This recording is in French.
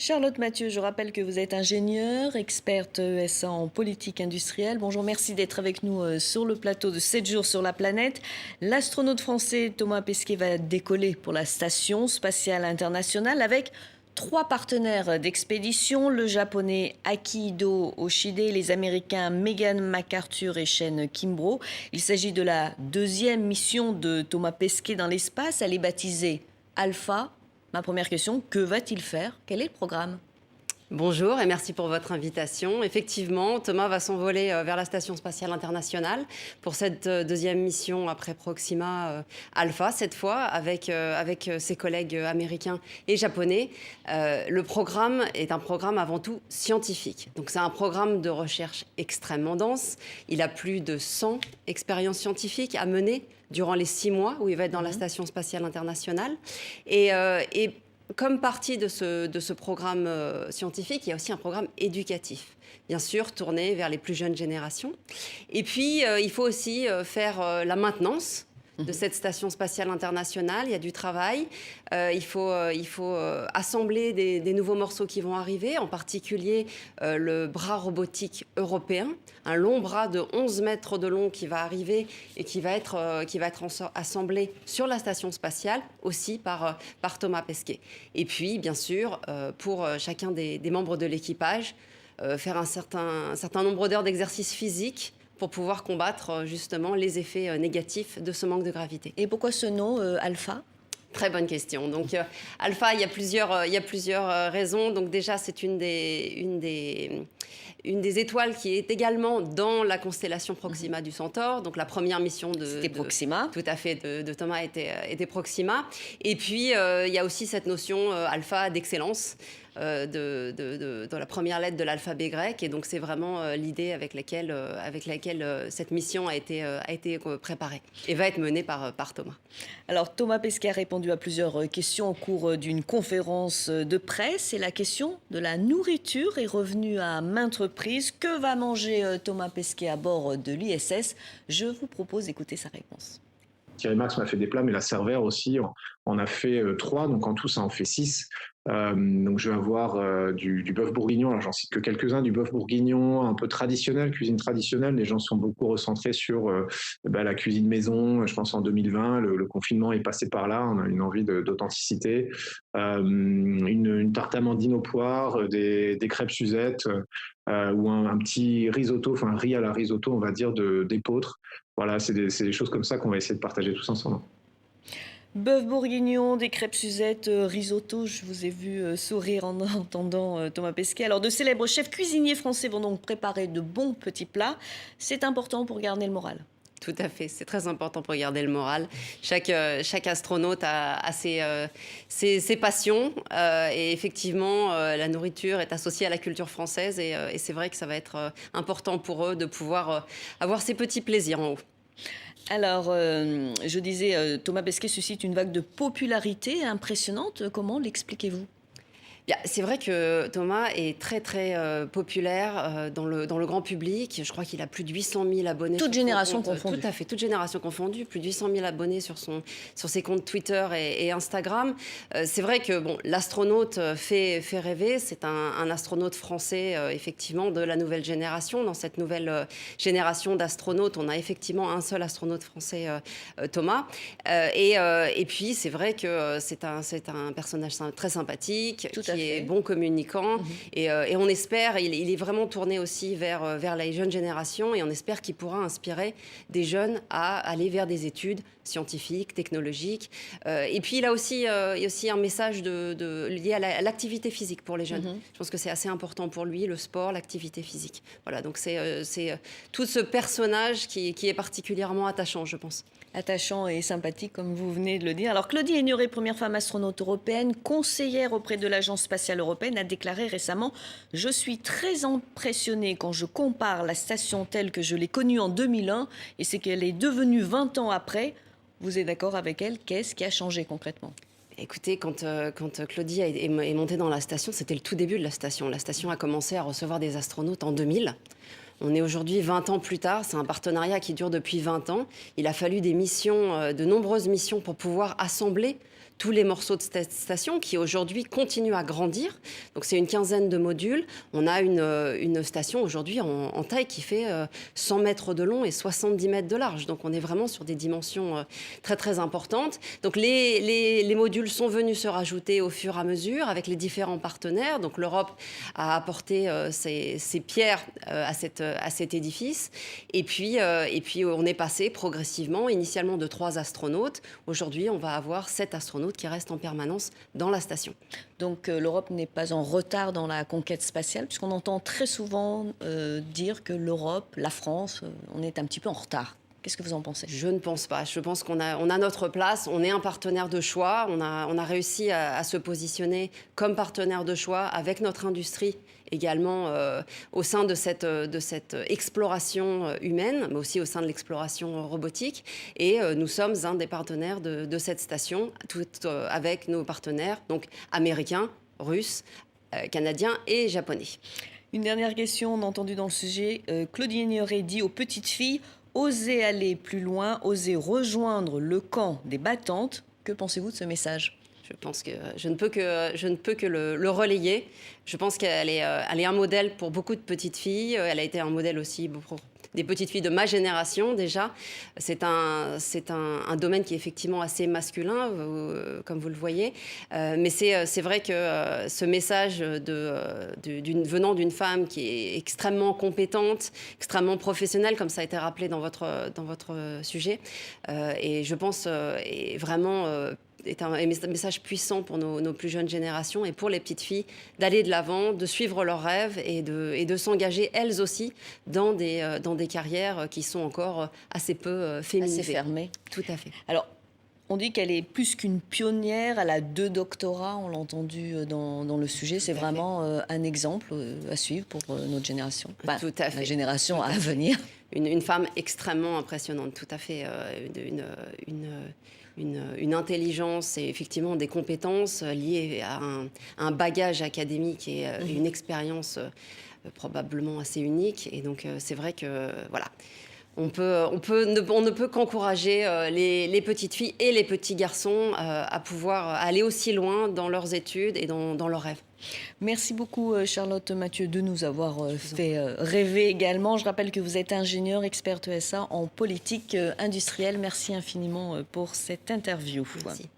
Charlotte Mathieu, je rappelle que vous êtes ingénieure, experte ESA en politique industrielle. Bonjour, merci d'être avec nous sur le plateau de 7 jours sur la planète. L'astronaute français Thomas Pesquet va décoller pour la Station spatiale internationale avec 3 partenaires d'expédition, le japonais Akihito Oshide, les américains Megan McArthur et Shane Kimbrough. Il s'agit de la 2e mission de Thomas Pesquet dans l'espace. Elle est baptisée Alpha. Ma première question, que va-t-il faire? Quel est le programme? Bonjour et merci pour votre invitation. Effectivement, Thomas va s'envoler vers la Station spatiale internationale pour cette 2e mission après Proxima Alpha, cette fois avec ses collègues américains et japonais. Le programme est un programme avant tout scientifique. Donc c'est un programme de recherche extrêmement dense. Il a plus de 100 expériences scientifiques à mener durant les 6 mois où il va être dans la Station spatiale internationale. Et comme partie de ce programme scientifique, il y a aussi un programme éducatif, bien sûr, tourné vers les plus jeunes générations. Et puis, il faut aussi faire la maintenance de cette station spatiale internationale. Il y a du travail. Il faut assembler des nouveaux morceaux qui vont arriver, en particulier le bras robotique européen, un long bras de 11 mètres de long qui va arriver et qui va être assemblé sur la station spatiale, aussi par Thomas Pesquet. Et puis, bien sûr, pour chacun des membres de l'équipage, faire un certain nombre d'heures d'exercice physique pour pouvoir combattre justement les effets négatifs de ce manque de gravité. Et pourquoi ce nom, Alpha? Très bonne question. Donc, Alpha, il y a plusieurs raisons. Donc, déjà, c'est une des étoiles qui est également dans la constellation Proxima du Centaure. Donc, la première mission C'était Proxima. Tout à fait, de Thomas était Proxima. Et puis, il y a aussi cette notion Alpha d'excellence. De la première lettre de l'alphabet grec. Et donc, c'est vraiment l'idée avec laquelle cette mission a été préparée et va être menée par Thomas. Alors, Thomas Pesquet a répondu à plusieurs questions au cours d'une conférence de presse. Et la question de la nourriture est revenue à maintes reprises. Que va manger Thomas Pesquet à bord de l'ISS? Je vous propose d'écouter sa réponse. Thierry Marx m'a fait des plats, mais la Cervère aussi en a fait 3, donc en tout ça en fait 6. Donc je vais avoir du bœuf bourguignon, alors j'en cite que quelques-uns, du bœuf bourguignon un peu traditionnel, cuisine traditionnelle. Les gens sont beaucoup recentrés sur la cuisine maison. Je pense en 2020, le confinement est passé par là, on a une envie d'authenticité. Une tarte amandine aux poires, des crêpes Suzette, ou un petit risotto, enfin un riz à la risotto, on va dire, d'épeautre. Voilà, c'est des choses comme ça qu'on va essayer de partager tous ensemble. Bœuf bourguignon, des crêpes Suzette, risotto, je vous ai vu sourire en entendant Thomas Pesquet. Alors, de célèbres chefs cuisiniers français vont donc préparer de bons petits plats. C'est important pour garder le moral. Tout à fait, c'est très important pour garder le moral. Chaque astronaute a ses passions et effectivement, la nourriture est associée à la culture française et c'est vrai que ça va être important pour eux de pouvoir avoir ces petits plaisirs en haut. Alors, je disais, Thomas Pesquet suscite une vague de popularité impressionnante. Comment l'expliquez-vous? C'est vrai que Thomas est très populaire dans le grand public. Je crois qu'il a plus de 800 000 abonnés. Toute génération confondue. Tout à fait, toute génération confondue. Plus de 800 000 abonnés sur ses comptes Twitter et Instagram. C'est vrai que l'astronaute fait rêver. C'est un astronaute français, effectivement, de la nouvelle génération. Dans cette nouvelle génération d'astronautes, on a effectivement un seul astronaute français, Thomas. Et puis, c'est vrai que c'est un personnage très sympathique. Qui est bon communicant et on espère, il est vraiment tourné aussi vers les jeunes générations et on espère qu'il pourra inspirer des jeunes à aller vers des études scientifiques, technologiques. Et puis il y a aussi un message lié à l'activité physique pour les jeunes. Je pense que c'est assez important pour lui, le sport, l'activité physique. Voilà, donc c'est tout ce personnage qui est particulièrement attachant, je pense. Attachant et sympathique, comme vous venez de le dire. Alors, Claudie Hénuré, première femme astronaute européenne, conseillère auprès de l'Agence spatiale européenne, a déclaré récemment « Je suis très impressionnée quand je compare la station telle que je l'ai connue en 2001 et c'est qu'elle est devenue 20 ans après. » Vous êtes d'accord avec elle? Qu'est-ce qui a changé concrètement? Écoutez, quand Claudie est montée dans la station, c'était le tout début de la station. La station a commencé à recevoir des astronautes en 2000. On est aujourd'hui 20 ans plus tard. C'est un partenariat qui dure depuis 20 ans. Il a fallu de nombreuses missions pour pouvoir assembler tous les morceaux de cette station qui aujourd'hui continuent à grandir. Donc c'est une quinzaine de modules. On a une station aujourd'hui en taille qui fait 100 mètres de long et 70 mètres de large. Donc on est vraiment sur des dimensions très très importantes. Donc les modules sont venus se rajouter au fur et à mesure avec les différents partenaires. Donc l'Europe a apporté ses pierres à cet édifice. Et puis on est passé progressivement, initialement de 3 astronautes. Aujourd'hui, on va avoir 7 astronautes qui restent en permanence dans la station. Donc l'Europe n'est pas en retard dans la conquête spatiale, puisqu'on entend très souvent dire que l'Europe, la France, on est un petit peu en retard. Qu'est-ce que vous en pensez? Je ne pense pas. Je pense qu'on a notre place. On est un partenaire de choix. On a réussi à se positionner comme partenaire de choix avec notre industrie également au sein de cette exploration humaine, mais aussi au sein de l'exploration robotique. Et nous sommes un des partenaires de cette station, avec nos partenaires donc américains, russes, canadiens et japonais. Une dernière question, on a entendu dans le sujet, Claudine aurait dit aux petites filles: osez aller plus loin, osez rejoindre le camp des battantes. Que pensez-vous de ce message? Je pense que je ne peux que le relayer. Je pense qu'elle est un modèle pour beaucoup de petites filles. Elle a été un modèle aussi pour des petites filles de ma génération déjà. C'est un domaine qui est effectivement assez masculin, comme vous le voyez. Mais c'est vrai que ce message venant d'une femme qui est extrêmement compétente, extrêmement professionnelle, comme ça a été rappelé dans votre sujet, et je pense est vraiment est un message puissant pour nos plus jeunes générations et pour les petites filles d'aller de l'avant, de suivre leurs rêves et de s'engager elles aussi dans des carrières qui sont encore assez peu féminisées. Assez fermées. Tout à fait. Alors, on dit qu'elle est plus qu'une pionnière, elle a 2 doctorats, on l'a entendu dans le sujet. C'est vraiment un exemple à suivre pour notre génération. Enfin, tout à fait. La génération à venir. Une femme extrêmement impressionnante, tout à fait. Une intelligence et effectivement des compétences liées à un bagage académique et une expérience probablement assez unique. Et donc c'est vrai que voilà, on ne peut qu'encourager les petites filles et les petits garçons à pouvoir aller aussi loin dans leurs études et dans leurs rêves. Merci beaucoup Charlotte Mathieu de nous avoir fait rêver également. Je rappelle que vous êtes ingénieure, experte ESA en politique industrielle. Merci infiniment pour cette interview. Merci.